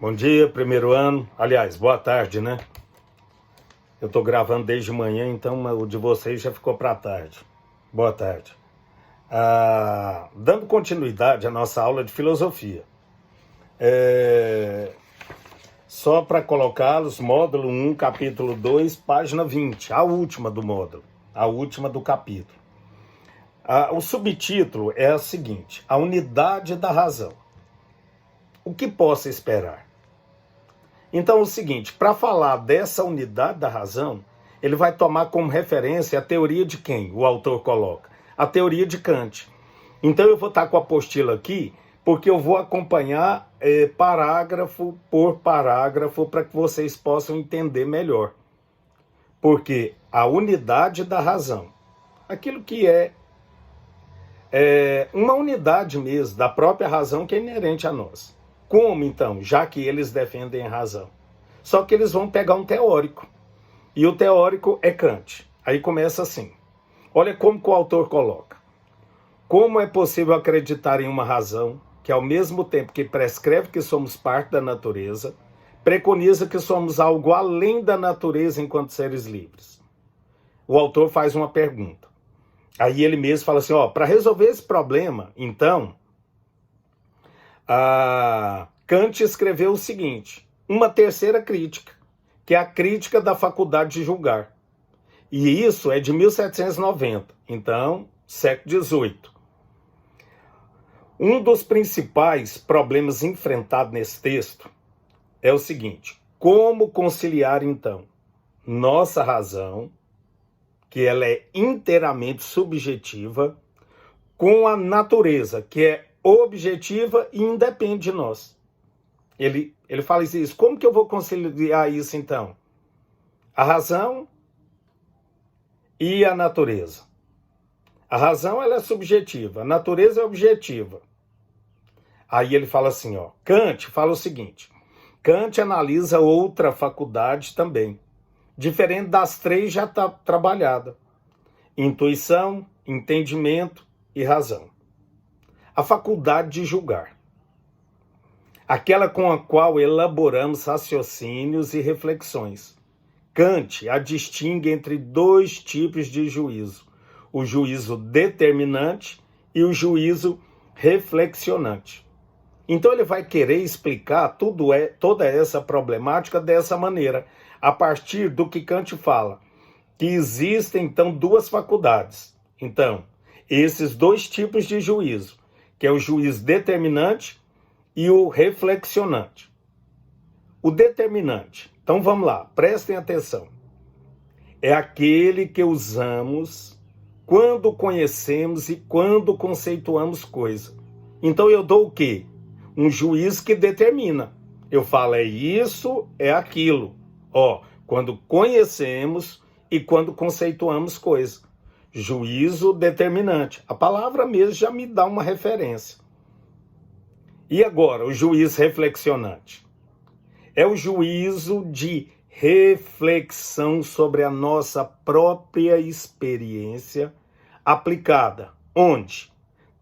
Bom dia, primeiro ano. Aliás, boa tarde, né? Eu tô gravando desde manhã, então o de vocês já ficou para tarde. Boa tarde. Dando continuidade à nossa aula de filosofia. Só para colocá-los, módulo 1, capítulo 2, página 20, a última do módulo, a última do capítulo. O subtítulo é o seguinte: a unidade da razão. O que posso esperar? Então é o seguinte, para falar dessa unidade da razão, ele vai tomar como referência a teoria de quem o autor coloca? A teoria de Kant. Então eu vou estar com a apostila aqui, porque eu vou acompanhar parágrafo por parágrafo para que vocês possam entender melhor. Porque a unidade da razão, aquilo que é uma unidade mesmo da própria razão que é inerente a nós. Como então, já que eles defendem a razão? Só que eles vão pegar um teórico. E o teórico é Kant. Aí começa assim. Olha como que o autor coloca. Como é possível acreditar em uma razão que, ao mesmo tempo que prescreve que somos parte da natureza, preconiza que somos algo além da natureza enquanto seres livres? O autor faz uma pergunta. Aí ele mesmo fala assim, para resolver esse problema, então, Kant escreveu o seguinte, uma terceira crítica, que é a crítica da faculdade de julgar. E isso é de 1790, então, século XVIII. Um dos principais problemas enfrentados nesse texto é o seguinte, como conciliar, então, nossa razão, que ela é inteiramente subjetiva, com a natureza, que é objetiva e independe de nós. Ele fala isso. Como que eu vou conciliar isso, então? A razão e a natureza. A razão ela é subjetiva, a natureza é objetiva. Aí ele fala assim, Kant fala o seguinte, Kant analisa outra faculdade também, diferente das três já está trabalhada. Intuição, entendimento e razão. A faculdade de julgar. Aquela com a qual elaboramos raciocínios e reflexões. Kant a distingue entre dois tipos de juízo, o juízo determinante e o juízo reflexionante. Então ele vai querer explicar toda essa problemática dessa maneira, a partir do que Kant fala, que existem então duas faculdades. Então, esses dois tipos de juízo, que é o juízo determinante e o reflexionante. O determinante, então vamos lá, prestem atenção. É aquele que usamos quando conhecemos e quando conceituamos coisa. Então eu dou o quê? Um juízo que determina. Eu falo, é isso, é aquilo. Quando conhecemos e quando conceituamos coisa. Juízo determinante. A palavra mesmo já me dá uma referência. E agora, o juízo reflexionante? É o juízo de reflexão sobre a nossa própria experiência aplicada. Onde?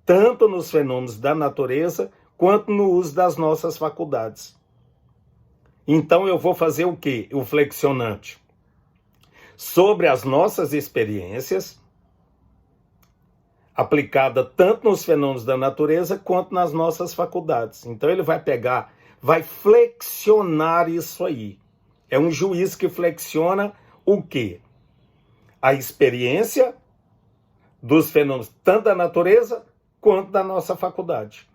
Tanto nos fenômenos da natureza, quanto no uso das nossas faculdades. Então eu vou fazer o quê? O flexionante. Sobre as nossas experiências, aplicada tanto nos fenômenos da natureza, quanto nas nossas faculdades. Então ele vai pegar, vai flexionar isso aí. É um juiz que flexiona o quê? A experiência dos fenômenos tanto da natureza, quanto da nossa faculdade.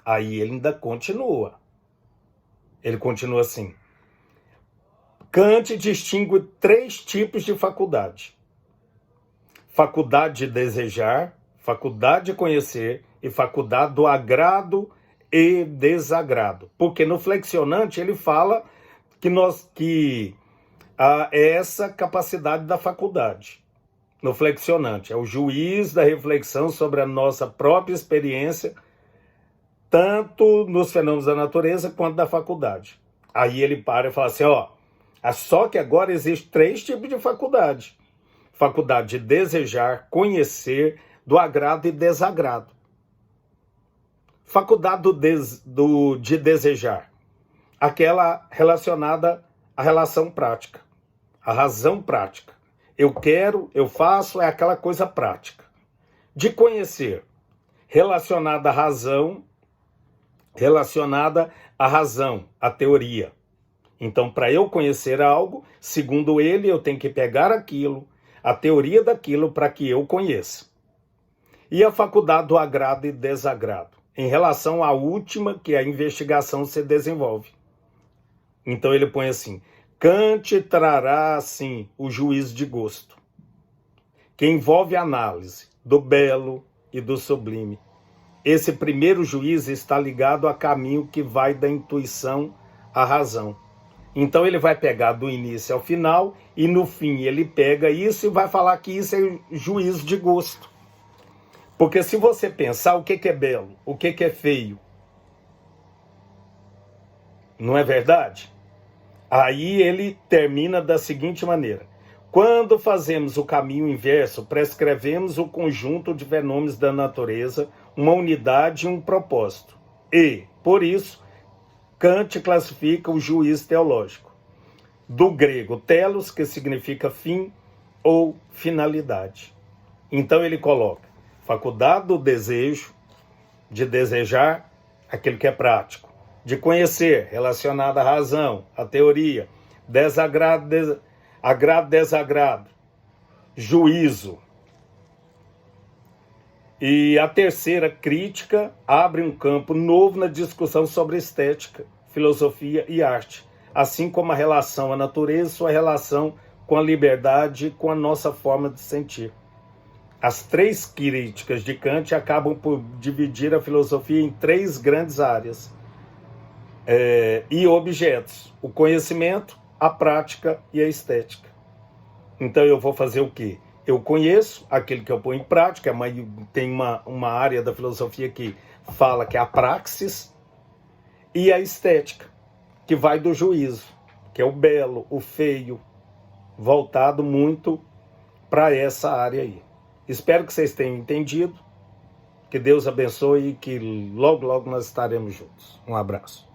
Aí ele ainda continua. Ele continua assim. Kant distingue três tipos de faculdade. Faculdade de desejar, faculdade de conhecer e faculdade do agrado e desagrado. Porque no flexionante ele fala que é essa capacidade da faculdade. No flexionante é o juiz da reflexão sobre a nossa própria experiência, tanto nos fenômenos da natureza quanto da faculdade. Aí ele para e fala assim, só que agora existem três tipos de faculdade. Faculdade de desejar, conhecer, do agrado e desagrado. Faculdade de desejar, aquela relacionada à relação prática, à razão prática. Eu quero, eu faço, é aquela coisa prática. De conhecer, relacionada à razão, à teoria. Então, para eu conhecer algo, segundo ele, eu tenho que pegar aquilo, a teoria daquilo, para que eu conheça. E a faculdade do agrado e desagrado, em relação à última, que a investigação se desenvolve. Então ele põe assim: Kant trará, assim, o juízo de gosto, que envolve a análise do belo e do sublime. Esse primeiro juízo está ligado a caminho que vai da intuição à razão. Então ele vai pegar do início ao final e no fim ele pega isso e vai falar que isso é juízo de gosto. Porque se você pensar o que é belo, o que é feio, não é verdade? Aí ele termina da seguinte maneira: quando fazemos o caminho inverso, prescrevemos o conjunto de fenômenos da natureza, uma unidade e um propósito. E, por isso, Kant classifica o juízo teológico, do grego telos, que significa fim ou finalidade. Então ele coloca faculdade do desejo, de desejar aquilo que é prático, de conhecer, relacionado à razão, à teoria, agrado, desagrado, juízo. E a terceira crítica abre um campo novo na discussão sobre estética, filosofia e arte, assim como a relação à natureza, sua relação com a liberdade e com a nossa forma de sentir. As três críticas de Kant acabam por dividir a filosofia em três grandes áreas e objetos: o conhecimento, a prática e a estética. Então eu vou fazer o quê? Eu conheço aquilo que eu ponho em prática, mas tem uma área da filosofia que fala que é a praxis, e a estética, que vai do juízo, que é o belo, o feio, voltado muito para essa área aí. Espero que vocês tenham entendido, que Deus abençoe e que logo, logo nós estaremos juntos. Um abraço.